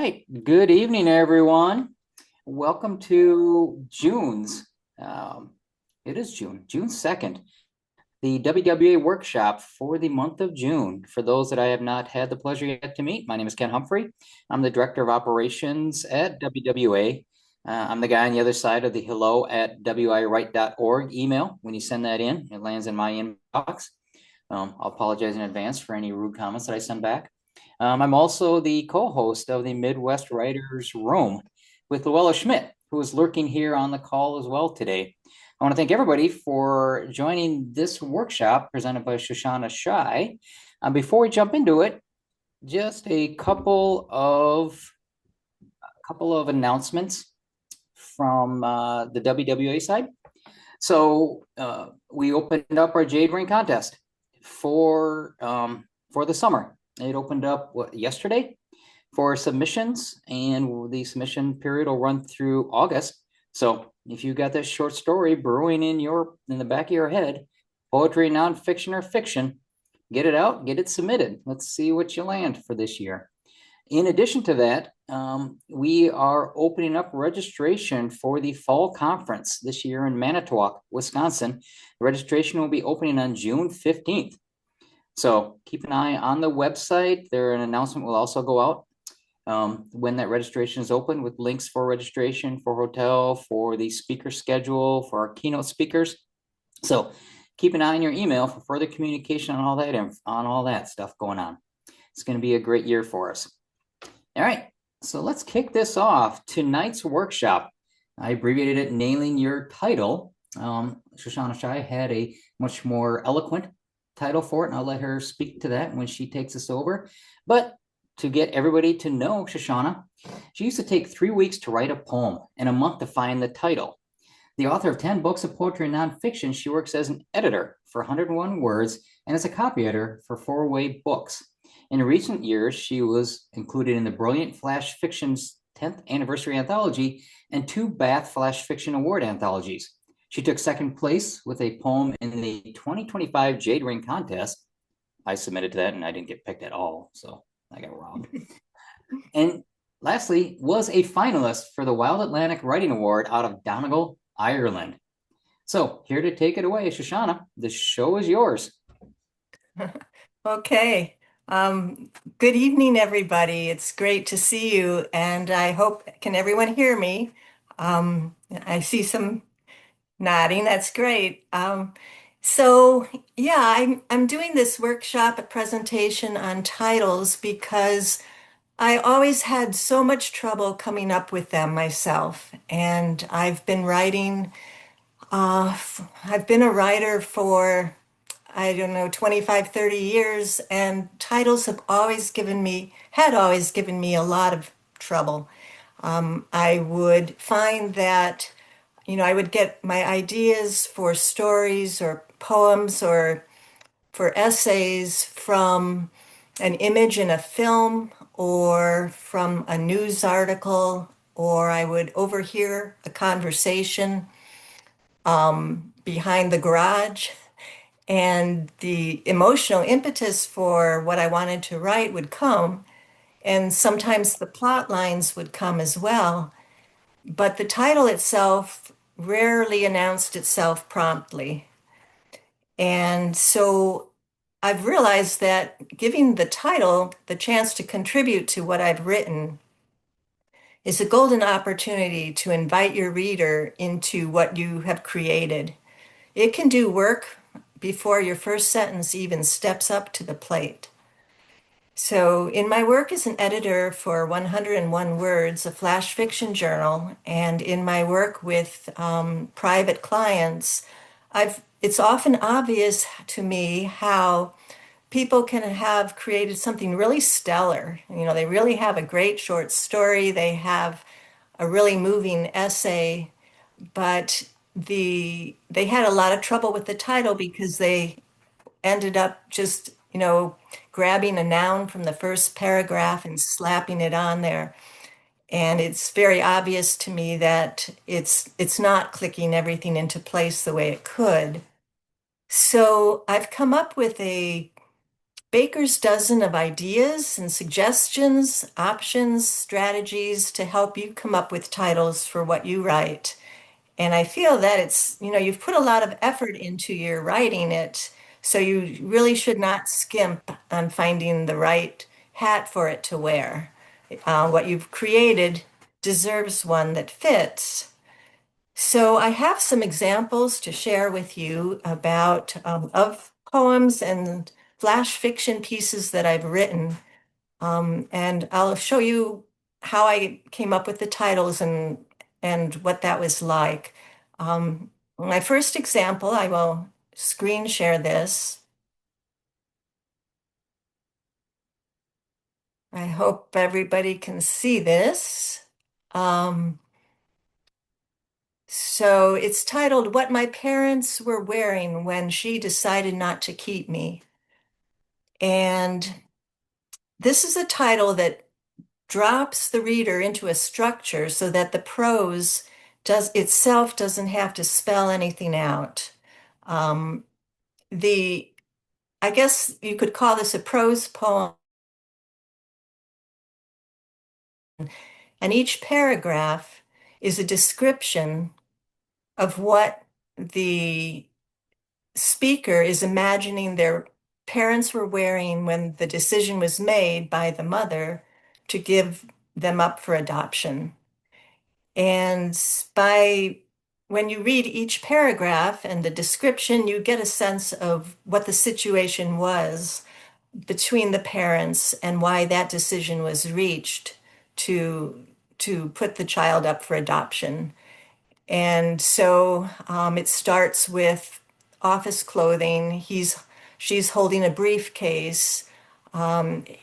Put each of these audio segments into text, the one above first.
right. Good evening, everyone. Welcome to June's. Um, it is June 2nd, the WWA workshop for the month of June. For those that I have not had the pleasure yet to meet, my name is Ken Humphrey. I'm the Director of Operations at WWA. I'm the guy on the other side of the hello at wiwrite.org email. When you send that in, it lands in my inbox. I'll apologize in advance for any rude comments that I send back. I'm also the co-host of the Midwest Writers Room with Luella Schmidt, who is lurking here on the call as well today. I want to thank everybody for joining this workshop presented by Shoshauna Shy. Before we jump into it, just a couple of announcements from the WWA side. So we opened up our Jade Ring contest for the summer. It opened up yesterday for submissions, and the submission period will run through August. So if you got this short story brewing in the back of your head, poetry, nonfiction, or fiction, get it out, get it submitted. Let's see what you land for this year. In addition to that, we are opening up registration for the fall conference this year in Manitowoc, Wisconsin. Registration will be opening on June 15th. So keep an eye on the website. An announcement will also go out when that registration is open with links for registration, for hotel, for the speaker schedule, for our keynote speakers. So keep an eye on your email for further communication on all that stuff going on. It's going to be a great year for us. All right, so let's kick this off. Tonight's workshop, I abbreviated it Nailing Your Title. Shoshauna Shy had a much more eloquent title for it, and I'll let her speak to that when she takes us over. But to get everybody to know Shoshauna, she used to take 3 weeks to write a poem and a month to find the title. The author of 10 books of poetry and nonfiction, she works as an editor for 101 Words and as a copy editor for 4-Way Books. In recent years, she was included in the Brilliant Flash Fiction's 10th anniversary anthology and 2 Bath Flash Fiction Award anthologies. She took second place with a poem in the 2025 Jade Ring contest. I submitted to that and I didn't get picked at all, so I got robbed. And lastly, was a finalist for the Wild Atlantic Writing Award out of Donegal, Ireland. So here to take it away, Shoshauna, the show is yours. Okay. Good evening, everybody. It's great to see you, and I hope, can everyone hear me? I see some nodding. That's great. So yeah, I'm doing this workshop, a presentation on titles because I always had so much trouble coming up with them myself, and I've been a writer for, I don't know, 25, 30 years, and titles had always given me a lot of trouble. I would find that, I would get my ideas for stories or poems or for essays from an image in a film or from a news article, or I would overhear a conversation behind the garage. And the emotional impetus for what I wanted to write would come, and sometimes the plot lines would come as well. But the title itself rarely announced itself promptly. And so I've realized that giving the title the chance to contribute to what I've written is a golden opportunity to invite your reader into what you have created. It can do work before your first sentence even steps up to the plate. So, in my work as an editor for 101 Words, a flash fiction journal, and in my work with private clients, it's often obvious to me how people can have created something really stellar. They really have a great short story, they have a really moving essay, but they had a lot of trouble with the title because they ended up just, grabbing a noun from the first paragraph and slapping it on there. And it's very obvious to me that it's not clicking everything into place the way it could. So I've come up with a baker's dozen of ideas and suggestions, options, strategies to help you come up with titles for what you write. And I feel that you've put a lot of effort into your writing it, so you really should not skimp on finding the right hat for it to wear. What you've created deserves one that fits. So I have some examples to share with you about of poems and flash fiction pieces that I've written. And I'll show you how I came up with the titles and what that was like. My first example, I will screen share this. I hope everybody can see this. Um, so it's titled What My Parents Were Wearing When She Decided Not to Keep Me. And this is a title that drops the reader into a structure so that the prose doesn't have to spell anything out. Um, the I guess you could call this a prose poem, and each paragraph is a description of what the speaker is imagining their parents were wearing when the decision was made by the mother to give them up for adoption. And by when you read each paragraph and the description, you get a sense of what the situation was between the parents and why that decision was reached to to put the child up for adoption. And so it starts with office clothing. She's holding a briefcase.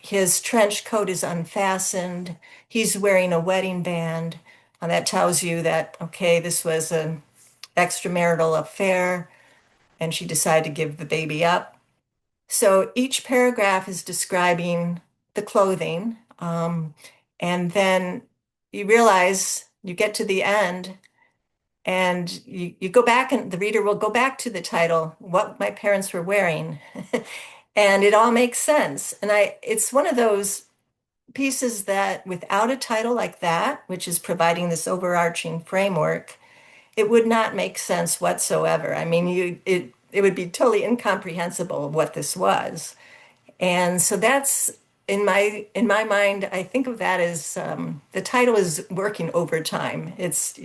His trench coat is unfastened. He's wearing a wedding band. And that tells you that, okay, this was an extramarital affair, and she decided to give the baby up. So each paragraph is describing the clothing. And then you realize you get to the end and you go back, and the reader will go back to the title, What My Parents Were Wearing. And it all makes sense. And it's one of those pieces that without a title like that, which is providing this overarching framework, it would not make sense whatsoever. I mean, it would be totally incomprehensible what this was. And so that's in my mind, I think of that as the title is working overtime. It's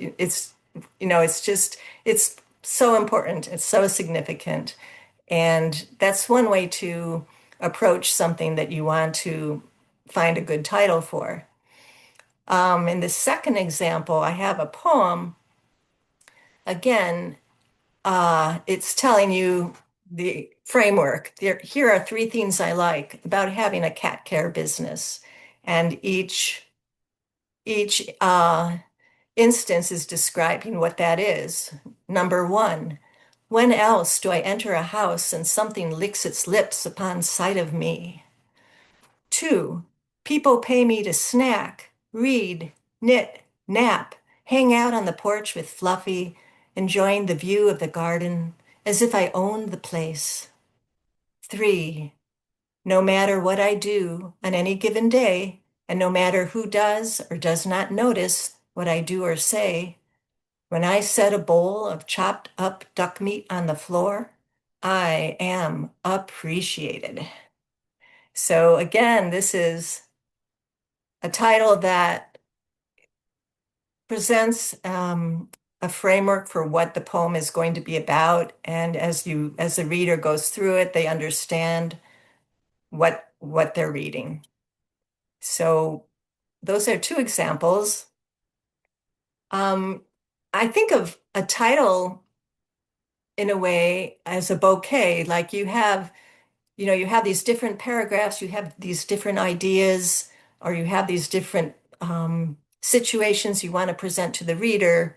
so important. It's so significant, and that's one way to approach something that you want to find a good title for. In the second example, I have a poem. Again, it's telling you the framework. Here are three things I like about having a cat care business, and each instance is describing what that is. Number one, when else do I enter a house and something licks its lips upon sight of me? Two, people pay me to snack, read, knit, nap, hang out on the porch with Fluffy, enjoying the view of the garden as if I owned the place. Three, no matter what I do on any given day, and no matter who does or does not notice what I do or say, when I set a bowl of chopped up duck meat on the floor, I am appreciated. So again, this is a title that presents a framework for what the poem is going to be about. And as the reader goes through it, they understand what they're reading. So those are two examples. I think of a title in a way as a bouquet, like you have these different paragraphs, you have these different ideas, or you have these different situations you want to present to the reader.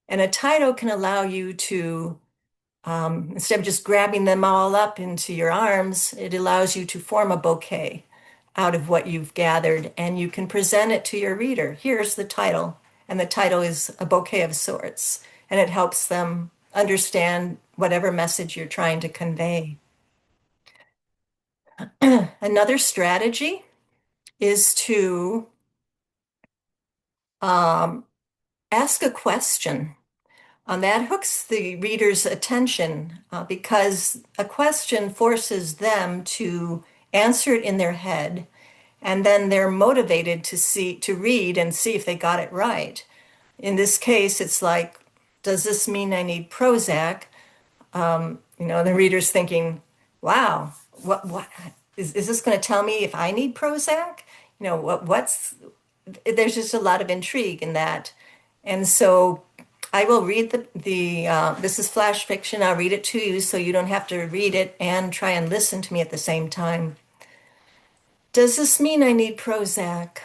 And a title can allow you to, instead of just grabbing them all up into your arms, it allows you to form a bouquet out of what you've gathered, and you can present it to your reader. Here's the title, and the title is a bouquet of sorts, and it helps them understand whatever message you're trying to convey. Another strategy is to um, ask a question. That hooks the reader's attention because a question forces them to answer it in their head, and then they're motivated to read and see if they got it right. In this case, it's like, does this mean I need Prozac? The reader's thinking, wow, what is this going to tell me if I need Prozac? What's there's just a lot of intrigue in that. And so I will read this is flash fiction. I'll read it to you so you don't have to read it and try and listen to me at the same time. Does this mean I need Prozac?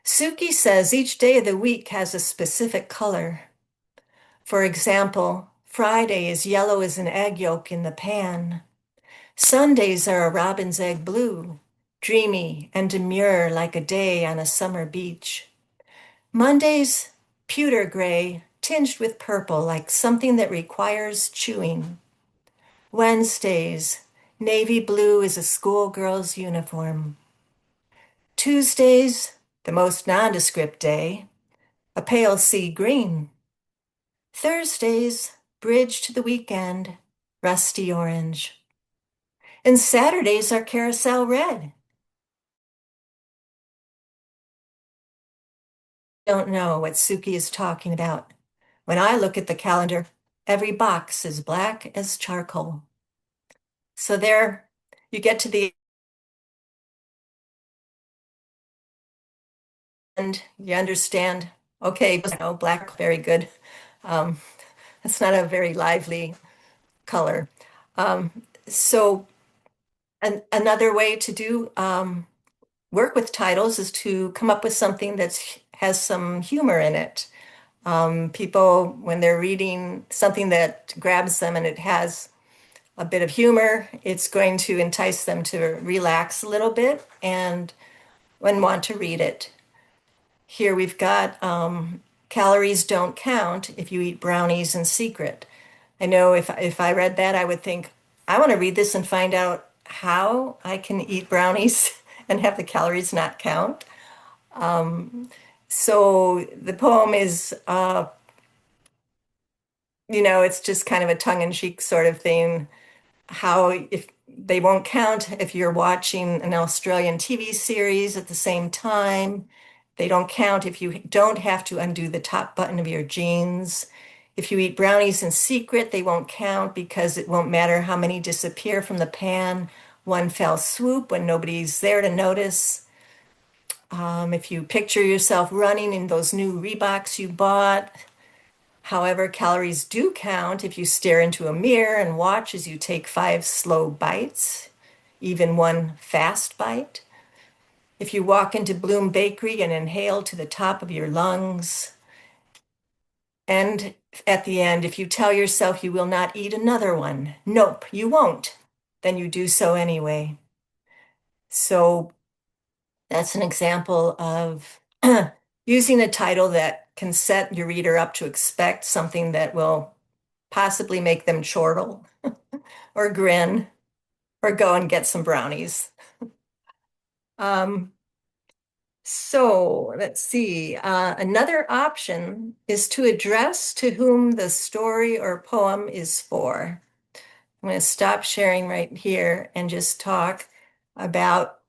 Suki says each day of the week has a specific color. For example, Friday is yellow as an egg yolk in the pan. Sundays are a robin's egg blue, dreamy and demure like a day on a summer beach. Mondays, pewter gray, tinged with purple like something that requires chewing. Wednesdays, navy blue is a schoolgirl's uniform. Tuesdays, the most nondescript day, a pale sea green. Thursdays, bridge to the weekend, rusty orange. And Saturdays are carousel red. Don't know what Suki is talking about. When I look at the calendar, every box is black as charcoal. So there you get to the end, you understand, okay, black, very good. Um, that's not a very lively color. Um, so another way to do work with titles is to come up with something that has some humor in it. People, when they're reading something that grabs them and it has a bit of humor, it's going to entice them to relax a little bit and want to read it. Here we've got calories don't count if you eat brownies in secret. I know if I read that, I would think, I want to read this and find out how I can eat brownies and have the calories not count. So the poem is, it's just kind of a tongue-in-cheek sort of thing. How if they won't count if you're watching an Australian TV series at the same time. They don't count if you don't have to undo the top button of your jeans. If you eat brownies in secret, they won't count because it won't matter how many disappear from the pan one fell swoop when nobody's there to notice. If you picture yourself running in those new Reeboks you bought, however, calories do count if you stare into a mirror and watch as you take 5 slow bites, even one fast bite. If you walk into Bloom Bakery and inhale to the top of your lungs. And at the end, if you tell yourself you will not eat another one, nope, you won't, then you do so anyway. So that's an example of using a title that can set your reader up to expect something that will possibly make them chortle or grin or go and get some brownies. Um, so let's see. Another option is to address to whom the story or poem is for. I'm going to stop sharing right here and just talk about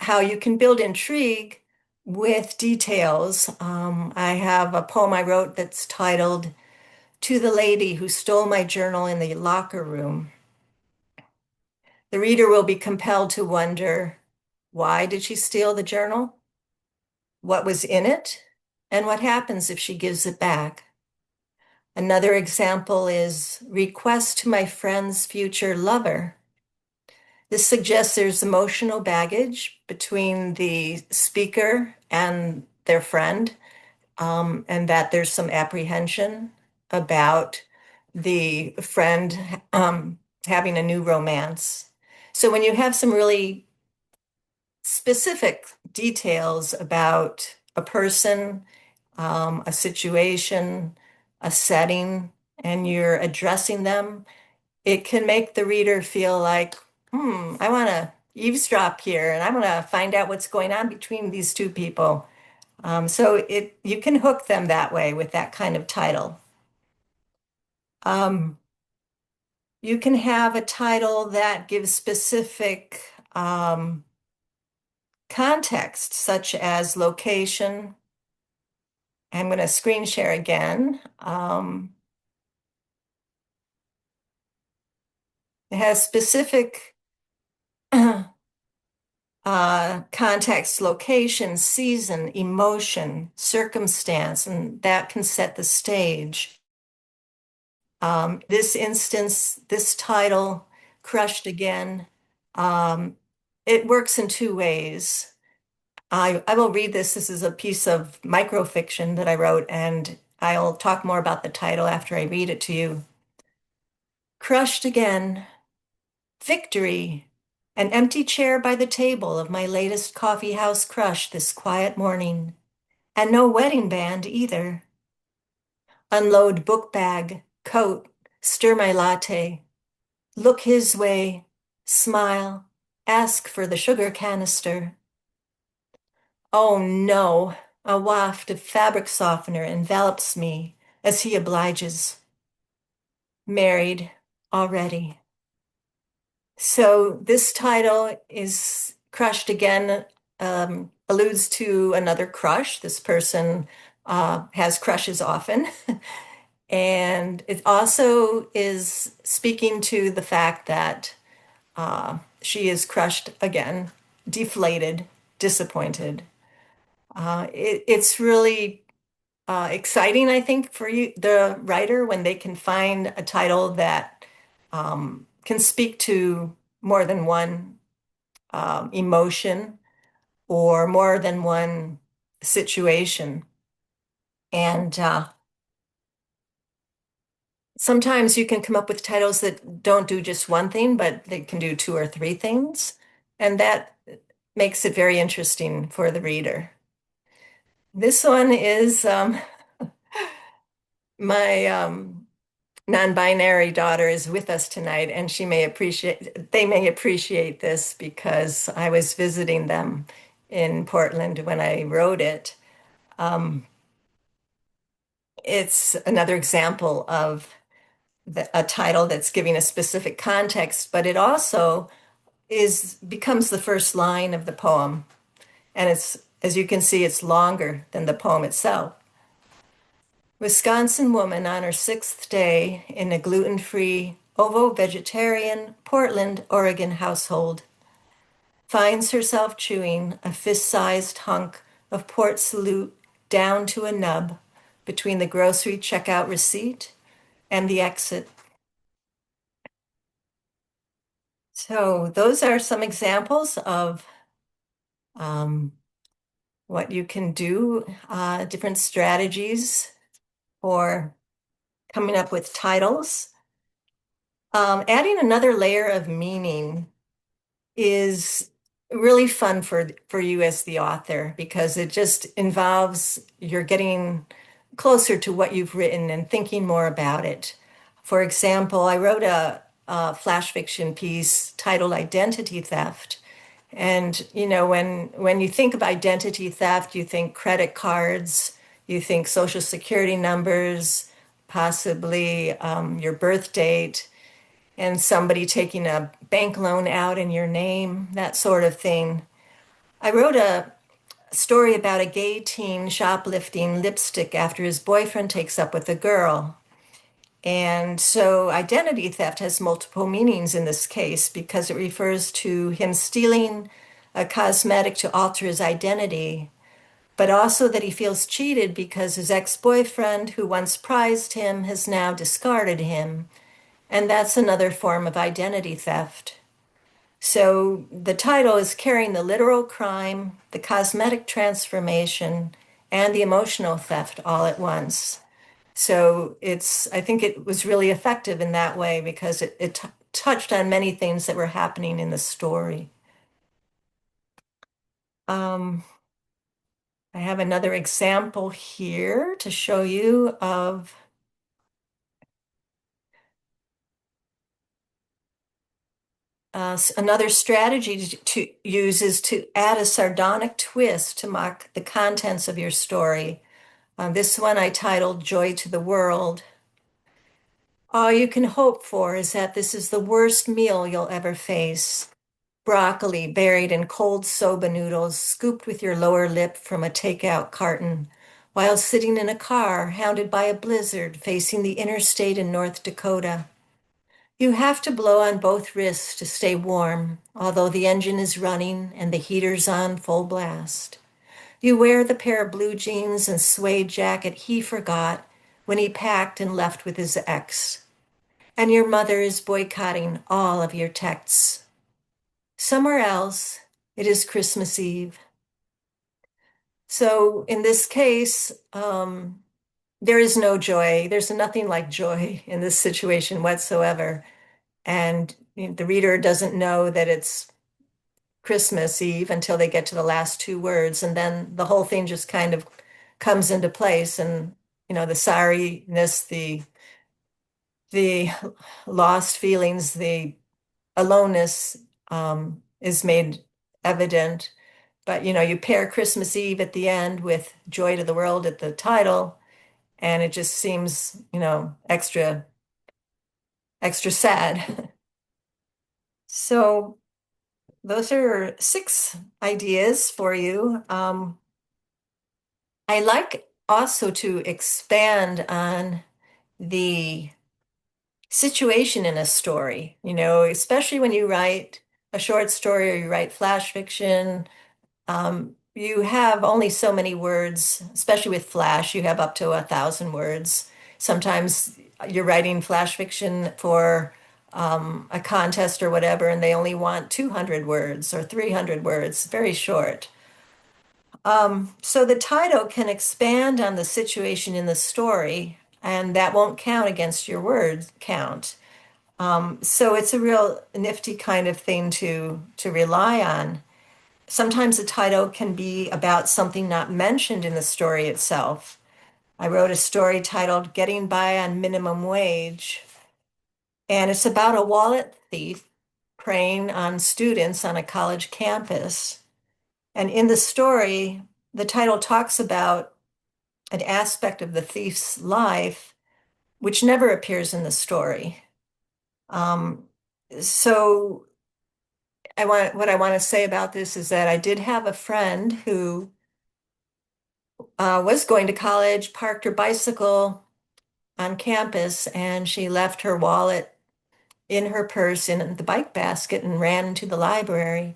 how you can build intrigue with details. I have a poem I wrote that's titled To the Lady Who Stole My Journal in the Locker Room. The reader will be compelled to wonder, why did she steal the journal? What was in it? And what happens if she gives it back? Another example is request to my friend's future lover. This suggests there's emotional baggage between the speaker and their friend, and that there's some apprehension about the friend having a new romance. So when you have some really specific details about a person, a situation, a setting, and you're addressing them, it can make the reader feel like I want to eavesdrop here and I want to find out what's going on between these two people. So you can hook them that way with that kind of title. Um, you can have a title that gives specific context, such as location. I'm going to screen share again. It has specific context, location, season, emotion, circumstance, and that can set the stage. This instance, this title, Crushed Again, um, it works in two ways. I will read this. This is a piece of microfiction that I wrote, and I'll talk more about the title after I read it to you. Crushed again. Victory. An empty chair by the table of my latest coffee house crush this quiet morning. And no wedding band either. Unload book bag, coat, stir my latte. Look his way, smile, ask for the sugar canister. Oh no, a waft of fabric softener envelops me as he obliges. Married already. So this title is Crushed Again, alludes to another crush. This person has crushes often. And it also is speaking to the fact that she is crushed again, deflated, disappointed. It's really exciting, I think, for you, the writer, when they can find a title that can speak to more than one emotion or more than one situation. And sometimes you can come up with titles that don't do just one thing, but they can do two or three things. And that makes it very interesting for the reader. This one is my non-binary daughter is with us tonight, and they may appreciate this because I was visiting them in Portland when I wrote it. Um, it's another example of a title that's giving a specific context, but it also becomes the first line of the poem. And as you can see, it's longer than the poem itself. Wisconsin woman on her sixth day in a gluten-free, ovo-vegetarian Portland, Oregon household finds herself chewing a fist-sized hunk of Port Salut down to a nub between the grocery checkout receipt and the exit. So those are some examples of um, what you can do, different strategies for coming up with titles. Adding another layer of meaning is really fun for you as the author because it just involves you're getting closer to what you've written and thinking more about it. For example, I wrote a flash fiction piece titled Identity Theft. And when you think of identity theft, you think credit cards, you think social security numbers, possibly your birth date, and somebody taking a bank loan out in your name, that sort of thing. I wrote a story about a gay teen shoplifting lipstick after his boyfriend takes up with a girl. And so identity theft has multiple meanings in this case because it refers to him stealing a cosmetic to alter his identity, but also that he feels cheated because his ex-boyfriend, who once prized him, has now discarded him. And that's another form of identity theft. So the title is carrying the literal crime, the cosmetic transformation, and the emotional theft all at once. So I think it was really effective in that way because it touched on many things that were happening in the story. Um, I have another example here to show you of Another strategy to use is to add a sardonic twist to mock the contents of your story. This one I titled Joy to the World. All you can hope for is that this is the worst meal you'll ever face. Broccoli buried in cold soba noodles, scooped with your lower lip from a takeout carton, while sitting in a car hounded by a blizzard facing the interstate in North Dakota. You have to blow on both wrists to stay warm, although the engine is running and the heater's on full blast. You wear the pair of blue jeans and suede jacket he forgot when he packed and left with his ex. And your mother is boycotting all of your texts. Somewhere else, it is Christmas Eve. So in this case, there is no joy. There's nothing like joy in this situation whatsoever. And the reader doesn't know that it's Christmas Eve until they get to the last two words. And then the whole thing just kind of comes into place. And, the sorriness, the lost feelings, the aloneness is made evident. But you pair Christmas Eve at the end with Joy to the World at the title, and it just seems, extra sad. So those are six ideas for you. I like also to expand on the situation in a story, especially when you write a short story or you write flash fiction. You have only so many words, especially with flash, you have up to 1,000 words. Sometimes you're writing flash fiction for a contest or whatever, and they only want 200 words or 300 words, very short. So the title can expand on the situation in the story, and that won't count against your word count. So it's a real nifty kind of thing to rely on. Sometimes the title can be about something not mentioned in the story itself. I wrote a story titled Getting By on Minimum Wage, and it's about a wallet thief preying on students on a college campus. And in the story, the title talks about an aspect of the thief's life which never appears in the story. Um, so what I want to say about this is that I did have a friend who was going to college, parked her bicycle on campus, and she left her wallet in her purse in the bike basket and ran into the library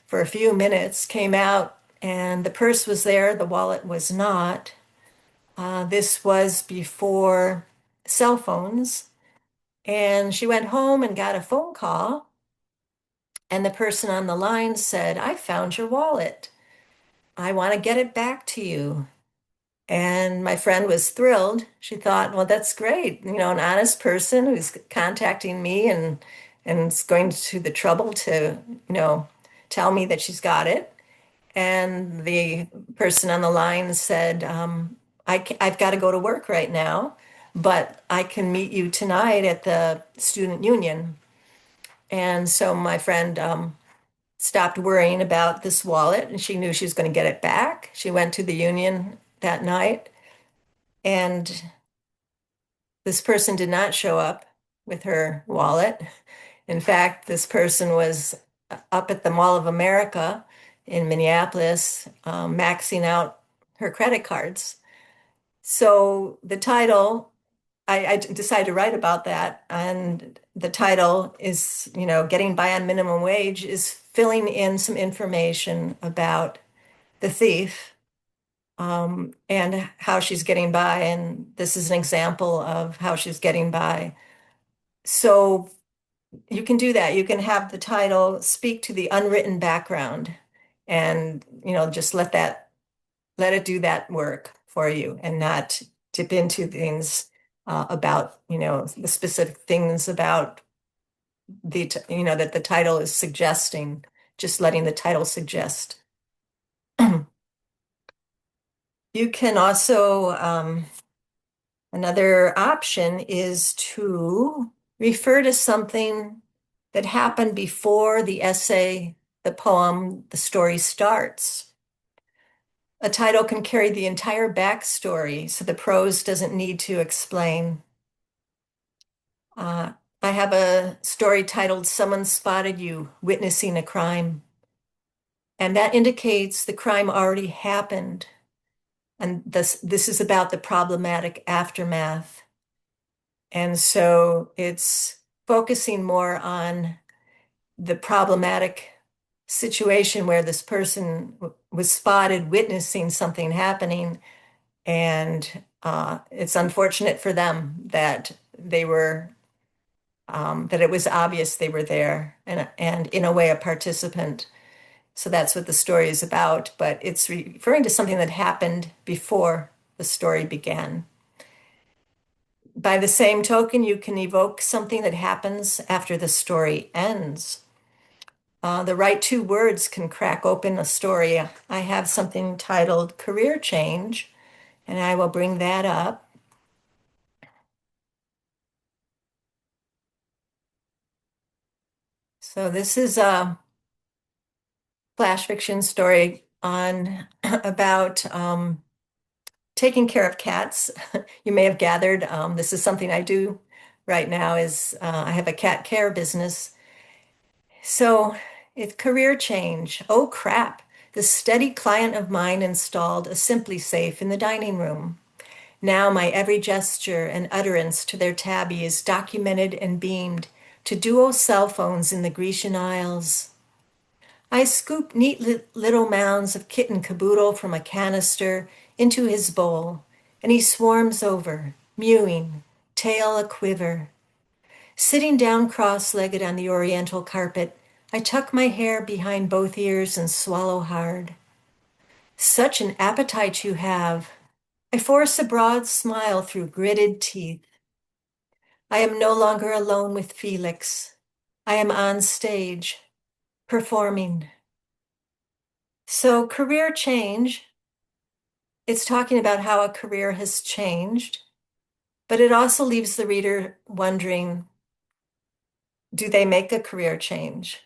for a few minutes, came out, and the purse was there, the wallet was not. This was before cell phones. And she went home and got a phone call, and the person on the line said, I found your wallet. I want to get it back to you. And my friend was thrilled. She thought, well, that's great. An honest person who's contacting me and is going to the trouble to, tell me that she's got it. And the person on the line said, I've got to go to work right now, but I can meet you tonight at the student union. And so my friend stopped worrying about this wallet, and she knew she was going to get it back. She went to the union that night, and this person did not show up with her wallet. In fact, this person was up at the Mall of America in Minneapolis, maxing out her credit cards. So the title, I decided to write about that. And the title is, Getting By on Minimum Wage, is filling in some information about the thief and how she's getting by. And this is an example of how she's getting by. So you can do that. You can have the title speak to the unwritten background and, just let it do that work for you and not dip into things about, the specific things about that the title is suggesting, just letting the title suggest. You can also, another option is to refer to something that happen before the essay, the poem, the story starts. A title can carry the entire backstory, so the prose doesn't need to explain. Uh, I have a story titled Someone Spotted You Witnessing a Crime, and that indicates the crime already happened. And this is about the problematic aftermath. And so it's focusing more on the problematic situation where this person was spotted witnessing something happening. And it's unfortunate for them that they were, that it was obvious they were there and in a way a participant. So that's what the story is about, but it's referring to something that happened before the story began. By the same token, you can evoke something that happens after the story ends. The right two words can crack open a story. I have something titled Career Change, and I will bring that up. So this is a flash fiction story on about taking care of cats. You may have gathered, this is something I do right now is I have a cat care business. So it's career change. Oh crap. The steady client of mine installed a Simply Safe in the dining room. Now my every gesture and utterance to their tabby is documented and beamed to duo cell phones in the Grecian Isles. I scoop neat little mounds of kitten caboodle from a canister into his bowl, and he swarms over, mewing, tail a quiver. Sitting down cross-legged on the oriental carpet, I tuck my hair behind both ears and swallow hard. Such an appetite you have. I force a broad smile through gritted teeth. I am no longer alone with Felix. I am on stage, performing. So career change, it's talking about how a career has changed, but it also leaves the reader wondering, do they make a career change?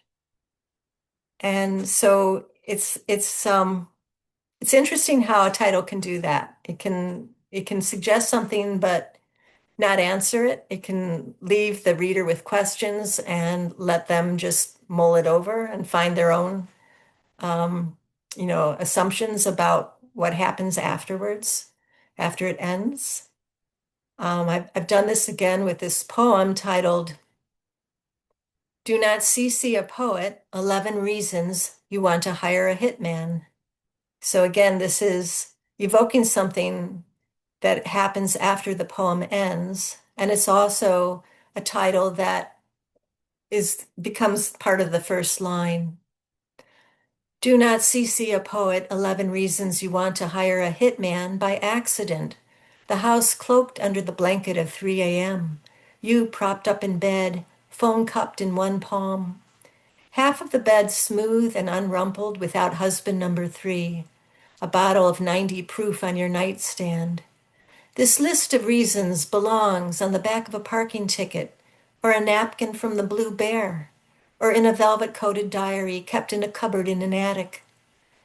And so it's interesting how a title can do that. It can suggest something but not answer it. It can leave the reader with questions and let them just mull it over and find their own um, assumptions about what happens afterwards, after it ends. I've done this again with this poem titled Do Not CC a Poet, 11 Reasons You Want to Hire a Hitman. So again, this is evoking something that happens after the poem ends, and it's also a title that becomes part of the first line. Do not CC a poet 11 reasons you want to hire a hitman by accident. The house cloaked under the blanket of 3 a.m. You propped up in bed, phone cupped in one palm. Half of the bed smooth and unrumpled without husband number 3. A bottle of 90 proof on your nightstand. This list of reasons belongs on the back of a parking ticket, or a napkin from the Blue Bear, or in a velvet-coated diary kept in a cupboard in an attic.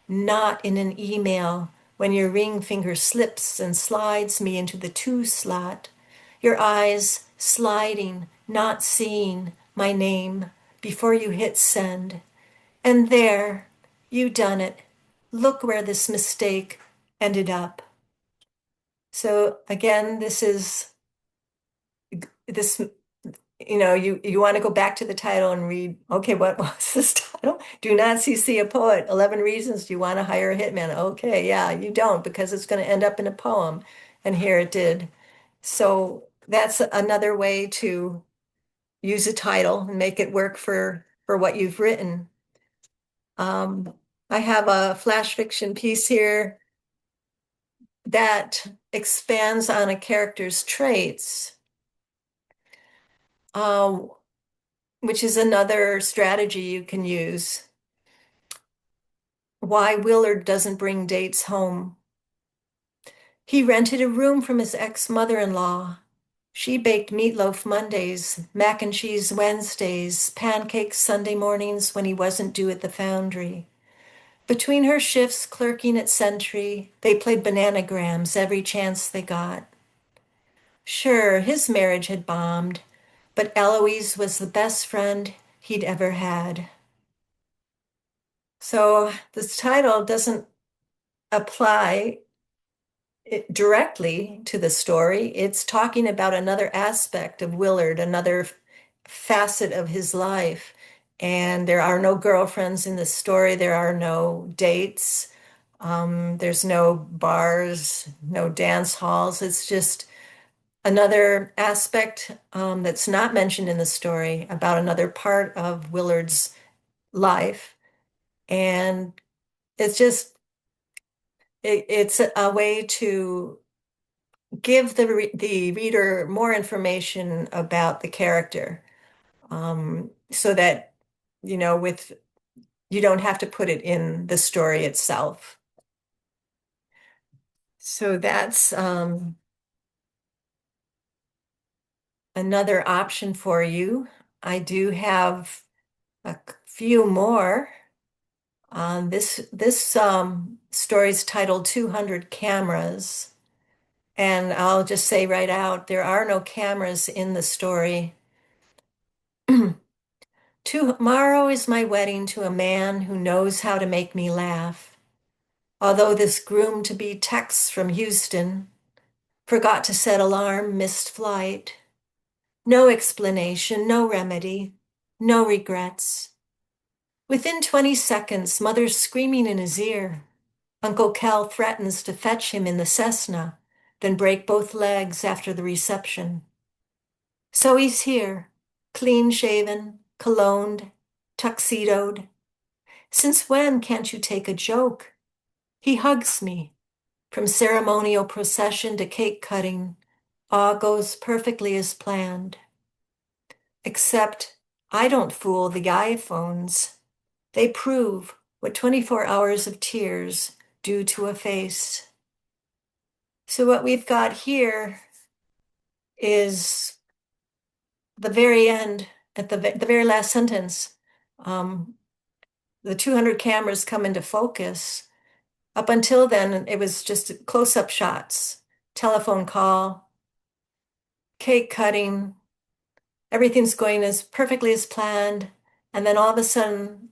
Not in an email when your ring finger slips and slides me into the to slot, your eyes sliding, not seeing my name before you hit send. And there, you done it. Look where this mistake ended up. So again, this you want to go back to the title and read, okay, what was this title? Do not CC a poet. 11 reasons you want to hire a hitman. Okay, yeah, you don't because it's going to end up in a poem. And here it did. So that's another way to use a title and make it work for what you've written. I have a flash fiction piece here that expands on a character's traits. Um, which is another strategy you can use. Why Willard doesn't bring dates home. He rented a room from his ex-mother-in-law. She baked meatloaf Mondays, mac and cheese Wednesdays, pancakes Sunday mornings when he wasn't due at the foundry. Between her shifts clerking at Sentry, they played bananagrams every chance they got. Sure, his marriage had bombed, but Eloise was the best friend he'd ever had. So this title doesn't apply directly to the story. It's talking about another aspect of Willard, another facet of his life. And there are no girlfriends in the story. There are no dates. There's no bars, no dance halls. It's just another aspect that's not mentioned in the story about another part of Willard's life. And it's just, it's a way to give the reader more information about the character, so that, with you don't have to put it in the story itself. So that's another option for you. I do have a few more. This story's titled 200 Cameras. And I'll just say right out, there are no cameras in the story. Tomorrow is my wedding to a man who knows how to make me laugh. Although this groom-to-be texts from Houston, forgot to set alarm, missed flight. No explanation, no remedy, no regrets. Within 20 seconds, mother's screaming in his ear. Uncle Cal threatens to fetch him in the Cessna, then break both legs after the reception. So he's here, clean-shaven, cologned, tuxedoed. Since when can't you take a joke? He hugs me. From ceremonial procession to cake cutting, all goes perfectly as planned. Except I don't fool the iPhones. They prove what 24 hours of tears do to a face. So what we've got here is the very end, at the very last sentence. Um, the 200 cameras come into focus. Up until then, it was just close-up shots, telephone call, cake cutting, everything's going as perfectly as planned. And then all of a sudden,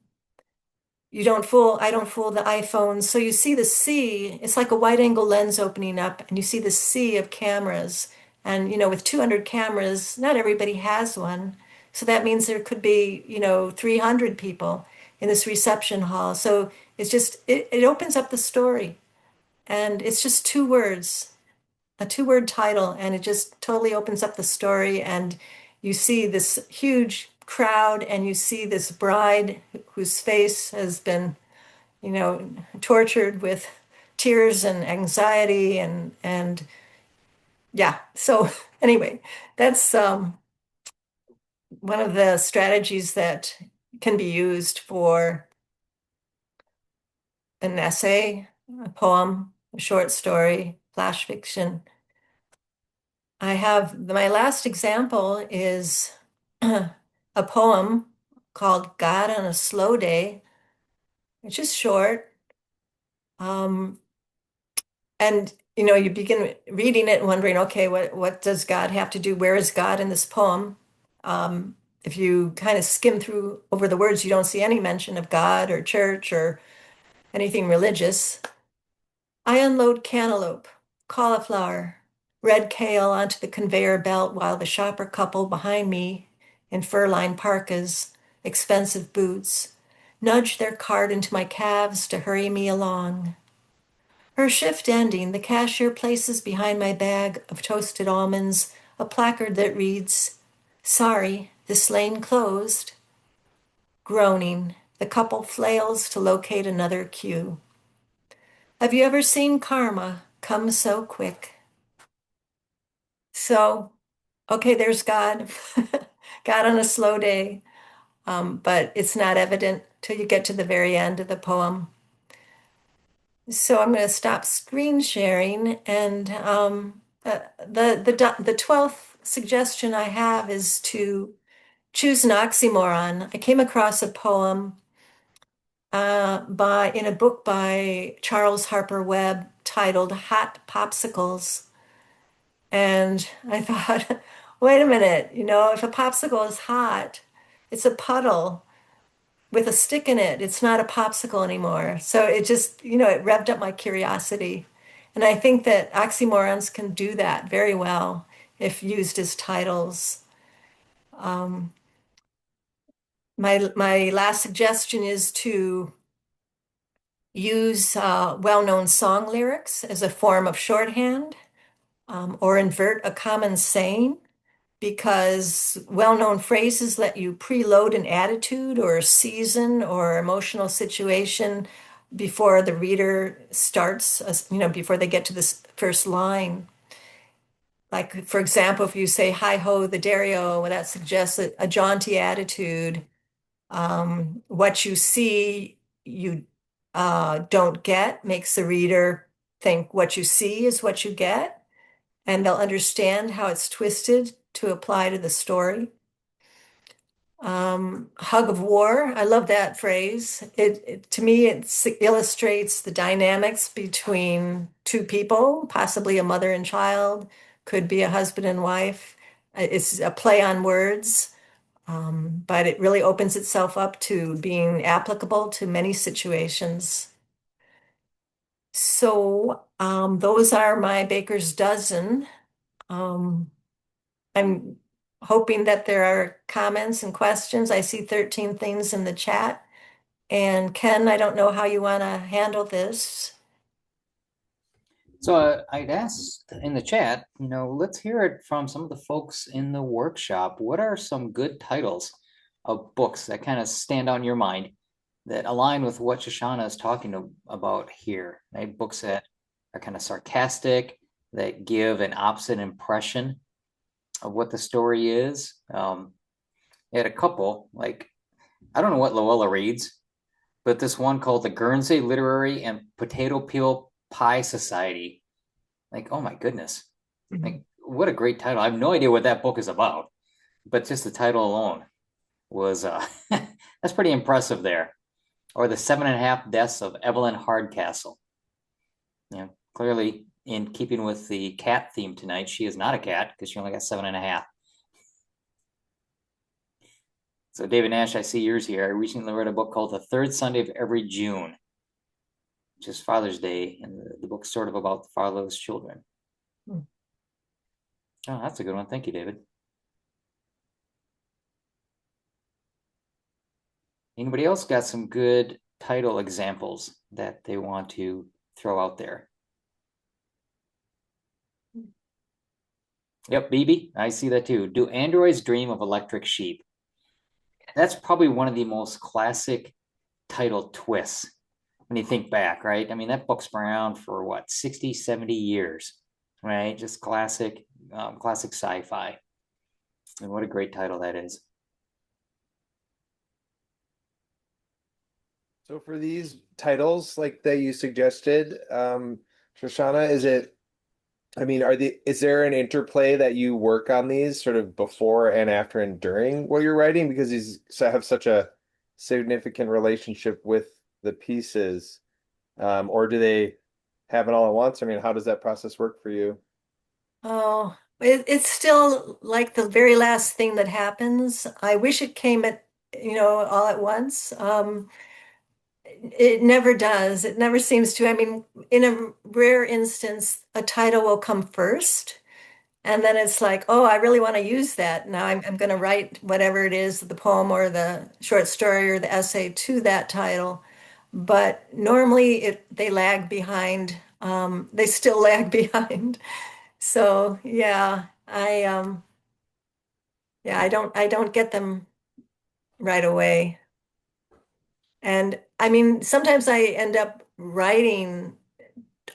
I don't fool the iPhone. So you see the sea, it's like a wide angle lens opening up, and you see the sea of cameras. And, with 200 cameras, not everybody has one. So that means there could be, 300 people in this reception hall. So it opens up the story. And it's just two words, a two-word title, and it just totally opens up the story. And you see this huge crowd, and you see this bride whose face has been, tortured with tears and anxiety and yeah. So anyway, that's one of the strategies that can be used for an essay, a poem, a short story, flash fiction. My last example is a poem called God on a Slow Day. It's just short. Um, and you begin reading it and wondering, okay, what does God have to do? Where is God in this poem? If you kind of skim through over the words, you don't see any mention of God or church or anything religious. I unload cantaloupe, cauliflower, red kale onto the conveyor belt while the shopper couple behind me, in fur-lined parkas, expensive boots, nudge their cart into my calves to hurry me along. Her shift ending, the cashier places behind my bag of toasted almonds a placard that reads, "Sorry, this lane closed." Groaning, the couple flails to locate another queue. Have you ever seen karma come so quick? So, okay, there's God, God on a slow day, but it's not evident till you get to the very end of the poem. So I'm going to stop screen sharing, and The 12th suggestion I have is to choose an oxymoron. I came across a poem by in a book by Charles Harper Webb titled Hot Popsicles. And I thought, wait a minute, if a popsicle is hot, it's a puddle with a stick in it. It's not a popsicle anymore. So it just, it revved up my curiosity. And I think that oxymorons can do that very well if used as titles. Um, my last suggestion is to use well-known song lyrics as a form of shorthand, or invert a common saying, because well-known phrases let you preload an attitude or a season or emotional situation before the reader starts, before they get to this first line. Like, for example, if you say, hi ho, the Dario, well, that suggests a jaunty attitude. What you see, you don't get, makes the reader think what you see is what you get, and they'll understand how it's twisted to apply to the story. Hug of war, I love that phrase. To me, it illustrates the dynamics between two people, possibly a mother and child, could be a husband and wife. It's a play on words. But it really opens itself up to being applicable to many situations. So those are my baker's dozen. Um, I'm hoping that there are comments and questions. I see 13 things in the chat. And Ken, I don't know how you want to handle this. So I'd ask in the chat, let's hear it from some of the folks in the workshop. What are some good titles of books that kind of stand out in your mind that align with what Shoshauna is talking about here? Right? Books that are kind of sarcastic, that give an opposite impression of what the story is. I had a couple, like, I don't know what Luella reads, but this one called the Guernsey Literary and Potato Peel Pie Society. Like, oh my goodness. Like, what a great title. I have no idea what that book is about, but just the title alone was that's pretty impressive there. Or the 7.5 Deaths of Evelyn Hardcastle. Clearly in keeping with the cat theme tonight, she is not a cat because she only got 7.5. So David Nash, I see yours here. I recently read a book called The Third Sunday of Every June, which is Father's Day, and the book's sort of about the fatherless children. Oh, that's a good one. Thank you, David. Anybody else got some good title examples that they want to throw out there? Yep, BB, I see that too. Do androids dream of electric sheep? That's probably one of the most classic title twists when you think back, right? I mean, that book's been around for what, 60, 70 years, right? Just classic sci-fi. And what a great title that is. So for these titles like that you suggested, Shoshana, is there an interplay that you work on these sort of before and after and during what you're writing? Because these have such a significant relationship with the pieces. Or do they have it all at once? I mean, how does that process work for you? Oh, it's still like the very last thing that happens. I wish it came all at once. It never does. It never seems to. I mean, in a rare instance, a title will come first, and then it's like, oh, I really want to use that. Now I'm going to write whatever it is, the poem or the short story or the essay to that title. But normally they lag behind. They still lag behind. So yeah, I don't get them right away. And I mean, sometimes I end up writing,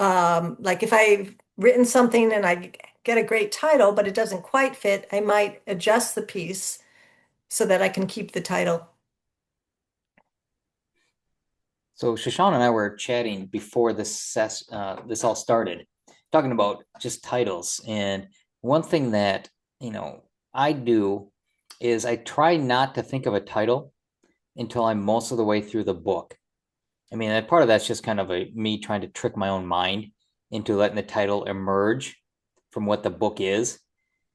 like if I've written something and I get a great title, but it doesn't quite fit, I might adjust the piece so that I can keep the title. So Shoshana and I were chatting before this all started, talking about just titles. And one thing that, I do is I try not to think of a title until I'm most of the way through the book. I mean, part of that's just kind of me trying to trick my own mind into letting the title emerge from what the book is.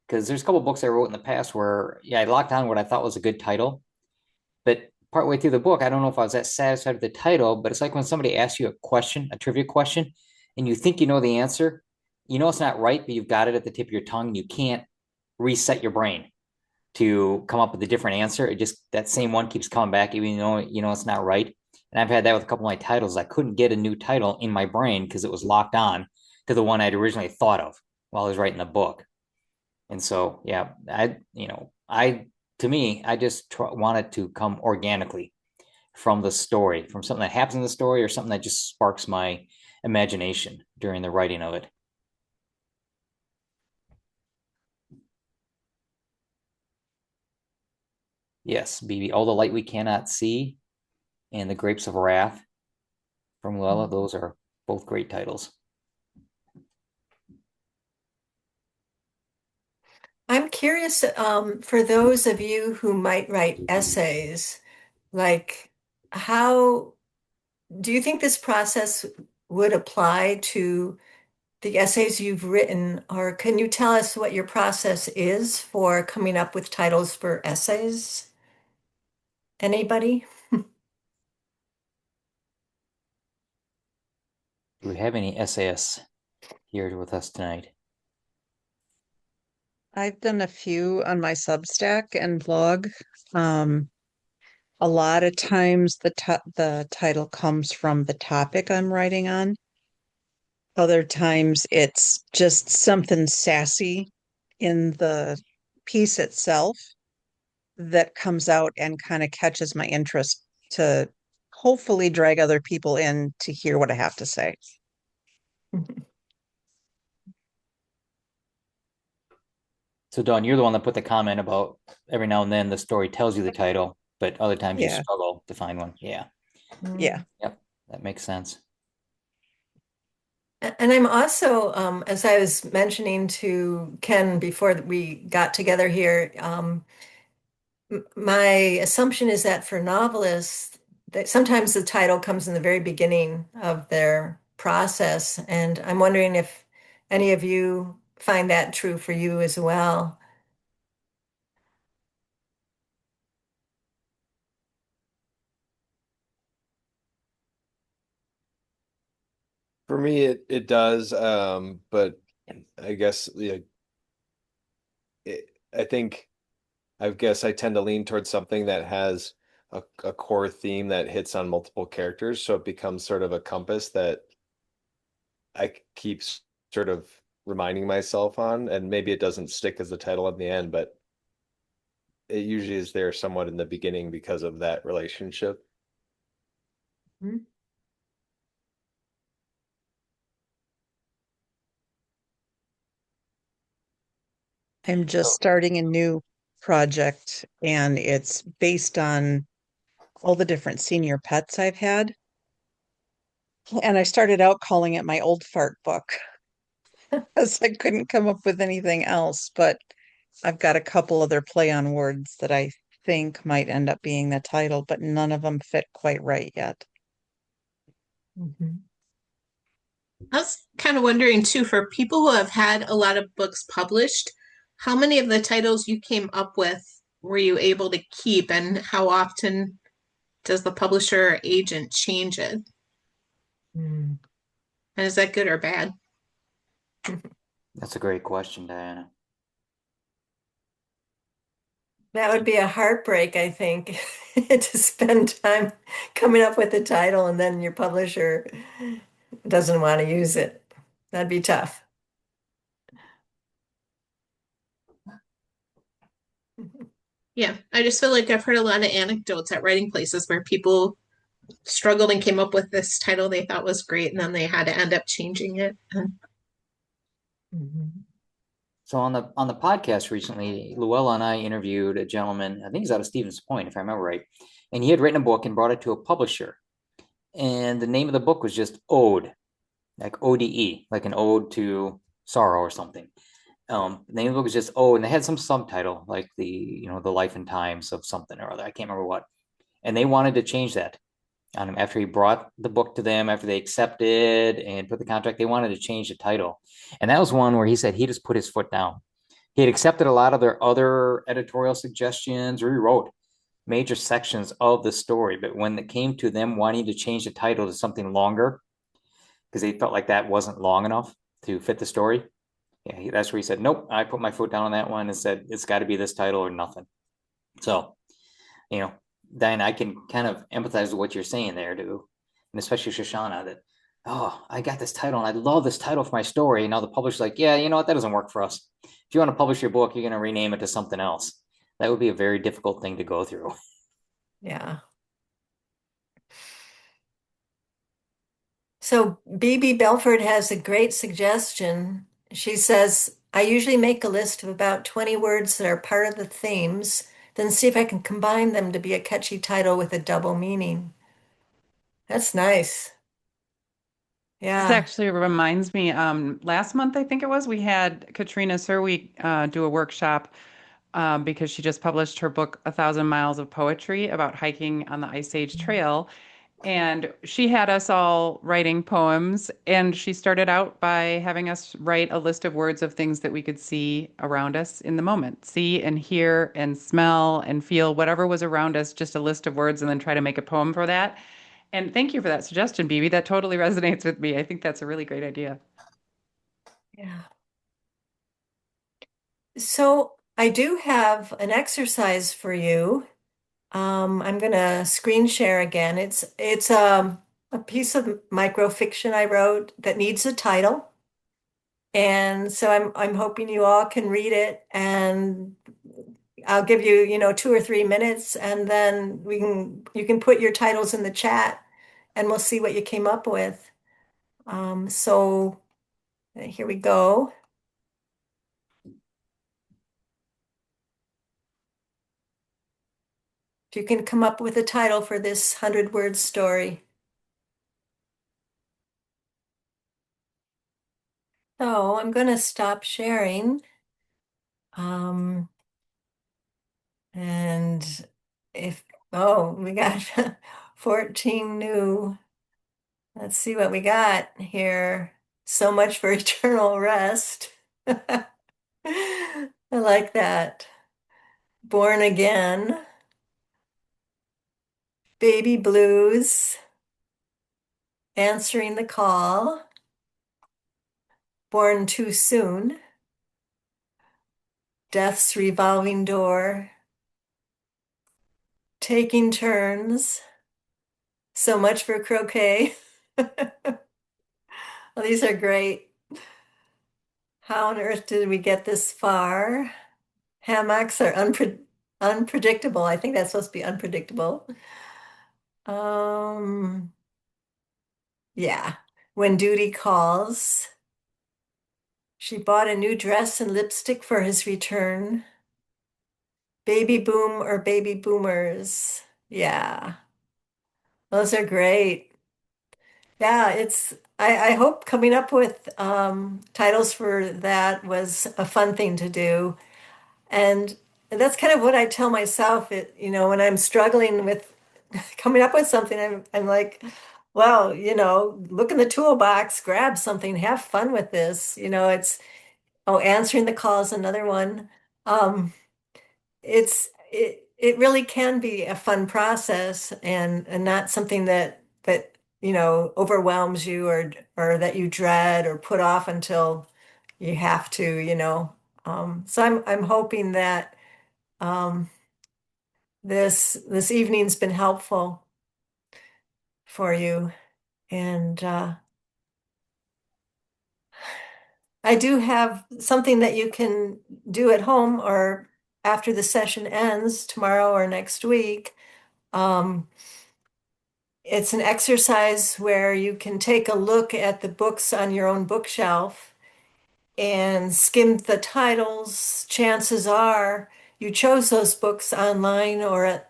Because there's a couple books I wrote in the past where, yeah, I locked on what I thought was a good title, but partway through the book, I don't know if I was that satisfied with the title. But it's like when somebody asks you a question, a trivia question, and you think you know the answer, it's not right, but you've got it at the tip of your tongue, and you can't reset your brain to come up with a different answer. It just that same one keeps coming back, even though it's not right. And I've had that with a couple of my titles. I couldn't get a new title in my brain because it was locked on to the one I'd originally thought of while I was writing the book. And so, yeah, to me, I just want it to come organically from the story, from something that happens in the story, or something that just sparks my imagination during the writing of it. Yes, BB, All the Light We Cannot See and The Grapes of Wrath from Luella, those are both great titles. I'm curious, for those of you who might write essays, like how do you think this process would apply to the essays you've written, or can you tell us what your process is for coming up with titles for essays? Anybody? Do we have any essayists here with us tonight? I've done a few on my Substack and blog. Um, a lot of times the title comes from the topic I'm writing on. Other times it's just something sassy in the piece itself that comes out and kind of catches my interest to hopefully drag other people in to hear what I have to say. So, Dawn, you're the one that put the comment about every now and then the story tells you the title, but other times you Yeah. struggle to find one. Yeah. Yeah. Yep. That makes sense. And I'm also, as I was mentioning to Ken before we got together here, my assumption is that for novelists, that sometimes the title comes in the very beginning of their process. And I'm wondering if any of you find that true for you as well. For me, it does, but I guess I think I guess I tend to lean towards something that has a core theme that hits on multiple characters, so it becomes sort of a compass that I keep sort of reminding myself on, and maybe it doesn't stick as the title in the end, but it usually is there somewhat in the beginning because of that relationship. Mhm. I'm just starting a new project and it's based on all the different senior pets I've had. And I started out calling it my old fart book because I couldn't come up with anything else, but I've got a couple other play on words that I think might end up being the title, but none of them fit quite right yet. Mhm. I was kind of wondering too, for people who have had a lot of books published, how many of the titles you came up with were you able to keep, and how often does the publisher or agent change it? Mm. And is that good or bad? That's a great question, Diana. That would be a heartbreak, I think, to spend time coming up with a title and then your publisher doesn't want to use it. That'd be tough. Yeah, I just feel like I've heard a lot of anecdotes at writing places where people struggled and came up with this title they thought was great, and then they had to end up changing it. Mhm. So on the podcast recently, Luella and I interviewed a gentleman, I think he's out of Stevens Point, if I remember right, and he had written a book and brought it to a publisher. And the name of the book was just Ode. like ODE, like an ode to sorrow or something. The name of the book was just oh, and they had some subtitle like the life and times of something or other. I can't remember what. And they wanted to change that on him after he brought the book to them, after they accepted and put the contract. They wanted to change the title, and that was one where he said he just put his foot down. He had accepted a lot of their other editorial suggestions, rewrote major sections of the story, but when it came to them wanting to change the title to something longer, because they felt like that wasn't long enough to fit the story, yeah, that's where he said, nope, I put my foot down on that one and said, it's got to be this title or nothing. So, you know, Diane, I can kind of empathize with what you're saying there too. And especially Shoshauna that, oh, I got this title and I love this title for my story. And now the publisher's like, yeah, you know what? That doesn't work for us. If you want to publish your book, you're going to rename it to something else. That would be a very difficult thing to go through. Yeah. So BB Belford has a great suggestion. She says, I usually make a list of about 20 words that are part of the themes, then see if I can combine them to be a catchy title with a double meaning. That's nice. This Yeah. actually reminds me, last month, I think it was, we had Katrina Serweek do a workshop because she just published her book, A Thousand Miles of Poetry, about hiking on the Ice Age Trail. And she had us all writing poems, and she started out by having us write a list of words of things that we could see around us in the moment. See and hear and smell and feel whatever was around us, just a list of words, and then try to make a poem for that. And thank you for that suggestion, BB. That totally resonates with me. I think that's a really great idea. Yeah. So I do have an exercise for you. I'm gonna screen share again. It's a piece of microfiction I wrote that needs a title. And so I'm hoping you all can read it, and I'll give you, 2 or 3 minutes, and then you can put your titles in the chat and we'll see what you came up with. So here we go. If you can come up with a title for this 100-word story. So I'm going to stop sharing. Um, and we got 14 new. Let's see what we got here. So much for eternal rest. I like that. Born again. Baby blues. Answering the call. Born too soon. Death's revolving door. Taking turns. So much for croquet. Well, these are great. How on earth did we get this far? Hammocks are unpredictable. I think that's supposed to be unpredictable. Um, yeah. When duty calls. She bought a new dress and lipstick for his return. Baby boom or baby boomers. Yeah. Those are great. Yeah, I hope coming up with titles for that was a fun thing to do. And that's kind of what I tell myself, when I'm struggling with coming up with something, I'm like, well, look in the toolbox, grab something, have fun with this. Answering the call is another one. Um, it really can be a fun process and not something that overwhelms you or that you dread or put off until you have to. So I'm hoping that um, this evening's been helpful for you. And I do have something that you can do at home or after the session ends tomorrow or next week. Um, it's an exercise where you can take a look at the books on your own bookshelf and skim the titles. Chances are you chose those books online or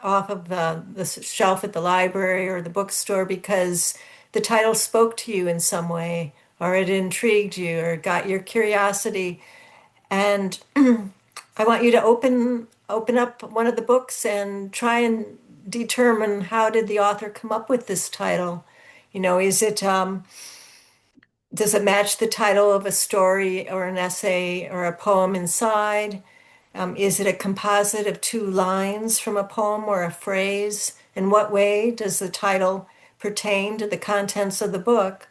off of the shelf at the library or the bookstore because the title spoke to you in some way, or it intrigued you, or got your curiosity. And I want you to open up one of the books and try and determine, how did the author come up with this title? You know, does it match the title of a story or an essay or a poem inside? Is it a composite of two lines from a poem or a phrase? In what way does the title pertain to the contents of the book?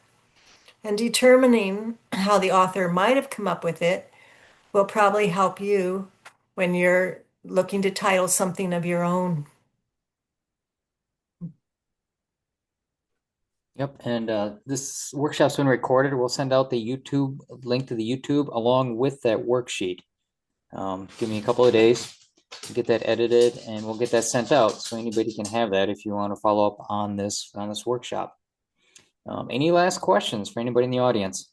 And determining how the author might have come up with it will probably help you when you're looking to title something of your own. Yep, and this workshop's been recorded. We'll send out the YouTube link to the YouTube along with that worksheet. Give me a couple of days to get that edited, and we'll get that sent out so anybody can have that if you want to follow up on this workshop. Any last questions for anybody in the audience?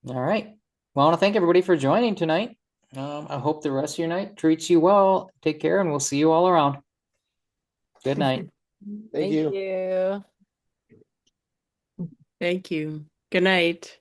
All right. Well, I want to thank everybody for joining tonight. I hope the rest of your night treats you well. Take care, and we'll see you all around. Good night. Thank you. you. Thank you. Good night.